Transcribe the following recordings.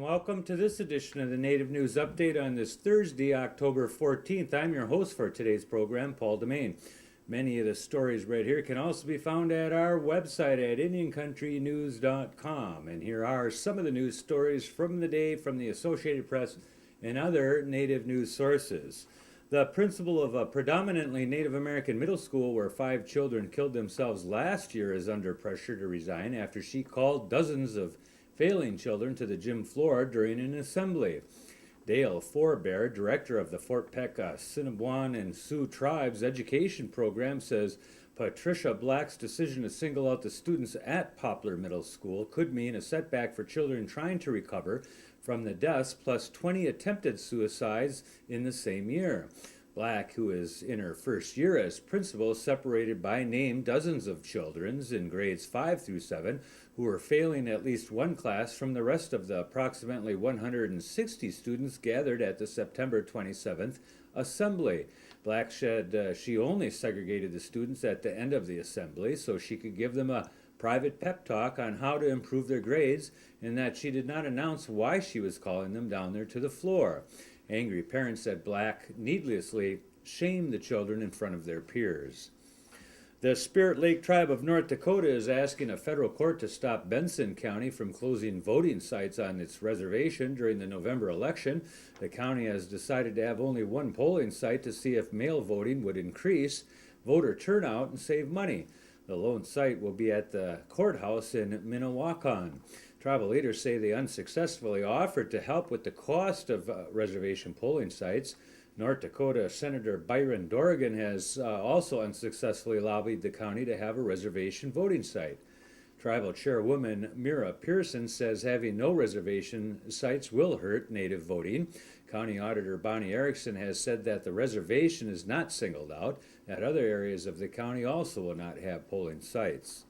welcome to this edition of the Native News Update on this Thursday, October 14th. I'm your host for today's program, Paul DeMain. Many of the stories right here can also be found at our website at IndianCountryNews.com. And here are some of the news stories from the day from the Associated Press and other Native news sources. The principal of a predominantly Native American middle school where 5 children killed themselves last year is under pressure to resign after she called dozens of failing children to the gym floor during an assembly. Dale Forbear, director of the Fort Peck Assiniboine Sioux Tribes education program, says Patricia Black's decision to single out the students at Poplar Middle School could mean a setback for children trying to recover from the deaths plus 20 attempted suicides in the same year. Black, who is in her first year as principal, separated by name dozens of children in grades 5 through 7 who were failing at least one class from the rest of the approximately 160 students gathered at the September 27th assembly. Black said she only segregated the students at the end of the assembly so she could give them a private pep talk on how to improve their grades, and that she did not announce why she was calling them down there to the floor. Angry parents said Black needlessly shamed the children in front of their peers. The Spirit Lake Tribe of North Dakota is asking a federal court to stop Benson County from closing voting sites on its reservation during the November election. The county has decided to have only one polling site to see if mail voting would increase voter turnout and save money. The lone site will be at the courthouse in Minnewacan. Tribal leaders say they unsuccessfully offered to help with the cost of reservation polling sites. North Dakota Senator Byron Dorgan has also unsuccessfully lobbied the county to have a reservation voting site. Tribal Chairwoman Mira Pearson says having no reservation sites will hurt Native voting. County Auditor Bonnie Erickson has said that the reservation is not singled out, that other areas of the county also will not have polling sites.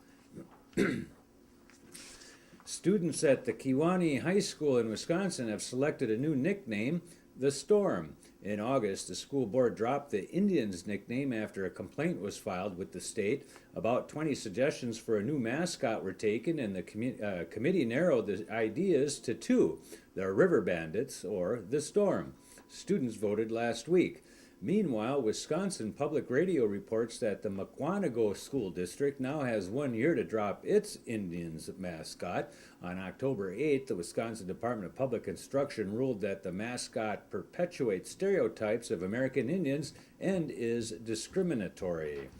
Students at the Kewaunee High School in Wisconsin have selected a new nickname, The Storm. In August, the school board dropped the Indians nickname after a complaint was filed with the state. About 20 suggestions for a new mascot were taken, and the committee narrowed the ideas to 2, the River Bandits or The Storm. Students voted last week. Meanwhile, Wisconsin Public Radio reports that the Mukwonago School District now has 1 year to drop its Indians mascot. On October 8th, the Wisconsin Department of Public Instruction ruled that the mascot perpetuates stereotypes of American Indians and is discriminatory.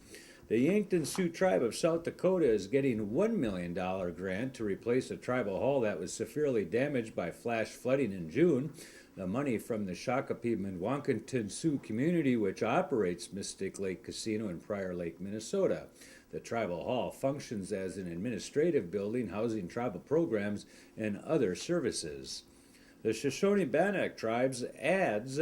The Yankton Sioux Tribe of South Dakota is getting a $1 million grant to replace a tribal hall that was severely damaged by flash flooding in June. The money from the Shakopee-Yankton Sioux community, which operates Mystic Lake Casino in Prior Lake, Minnesota. The tribal hall functions as an administrative building housing tribal programs and other services. The Shoshone-Bannock Tribes adds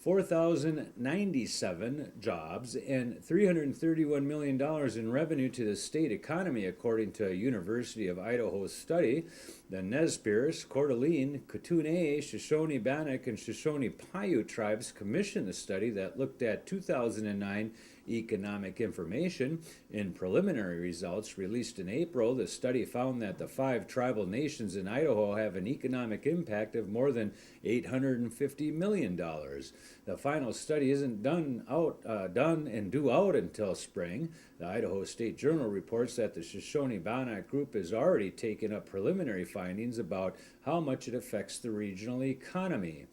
4,097 jobs and $331 million in revenue to the state economy, according to a University of Idaho study. The Nez Perce, Courte, Cotoonee, Shoshone-Bannock, and Shoshone-Paiute tribes commissioned the study that looked at 2009 economic information. In preliminary results released in April, the study found that the 5 tribal nations in Idaho have an economic impact of more than $850 million. The final study isn't done and due out until spring. The Idaho State Journal reports that the Shoshone-Bannock group has already taken up preliminary findings about how much it affects the regional economy.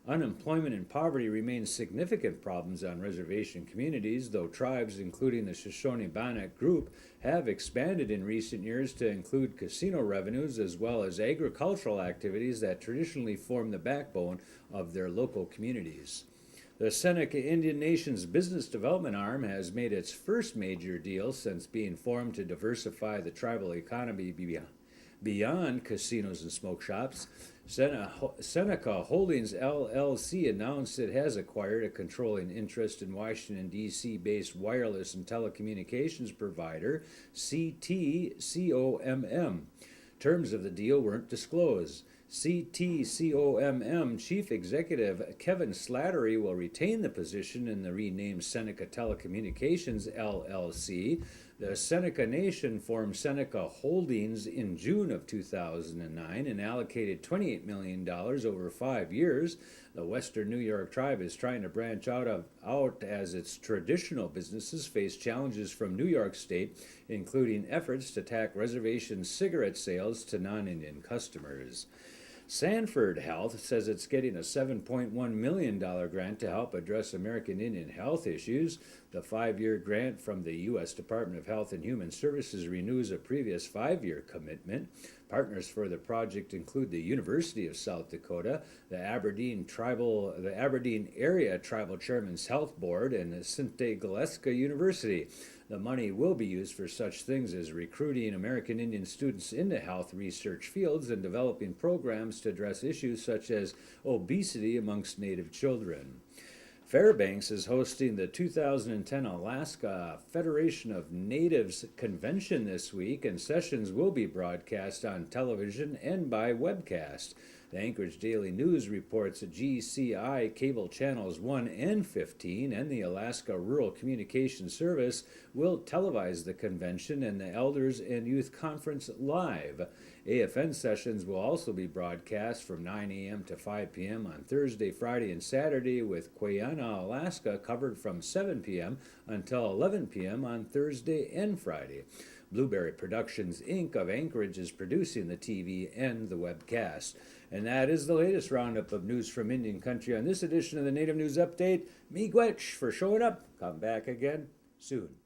Unemployment and poverty remain significant problems on reservation communities, though tribes, including the Shoshone-Bannock group, have expanded in recent years to include casino revenues as well as agricultural activities that traditionally form the backbone of their local communities. The Seneca Indian Nation's business development arm has made its first major deal since being formed to diversify the tribal economy beyond casinos and smoke shops. Seneca Holdings LLC announced it has acquired a controlling interest in Washington, D.C.-based wireless and telecommunications provider CTCOMM. Terms of the deal weren't disclosed. CTCOMM Chief Executive Kevin Slattery will retain the position in the renamed Seneca Telecommunications LLC. The Seneca Nation formed Seneca Holdings in June of 2009 and allocated $28 million over 5 years. The Western New York tribe is trying to branch out as its traditional businesses face challenges from New York State, including efforts to tax reservation cigarette sales to non-Indian customers. Sanford Health says it's getting a $7.1 million grant to help address American Indian health issues. The 5-year grant from the U.S. Department of Health and Human Services renews a previous 5-year commitment. Partners for the project include the University of South Dakota, the Aberdeen Area Tribal Chairman's Health Board, and the Sinte Galeska University. The money will be used for such things as recruiting American Indian students into health research fields and developing programs to address issues such as obesity amongst Native children. Fairbanks is hosting the 2010 Alaska Federation of Natives Convention this week, and sessions will be broadcast on television and by webcast. The Anchorage Daily News reports GCI cable channels 1 and 15 and the Alaska Rural Communication Service will televise the convention and the Elders and Youth Conference live. AFN sessions will also be broadcast from 9 a.m. to 5 p.m. on Thursday, Friday, and Saturday, with Kewaunee, Alaska covered from 7 p.m. until 11 p.m. on Thursday and Friday. Blueberry Productions, Inc. of Anchorage is producing the TV and the webcast. And that is the latest roundup of news from Indian Country on this edition of the Native News Update. Miigwech for showing up. Come back again soon.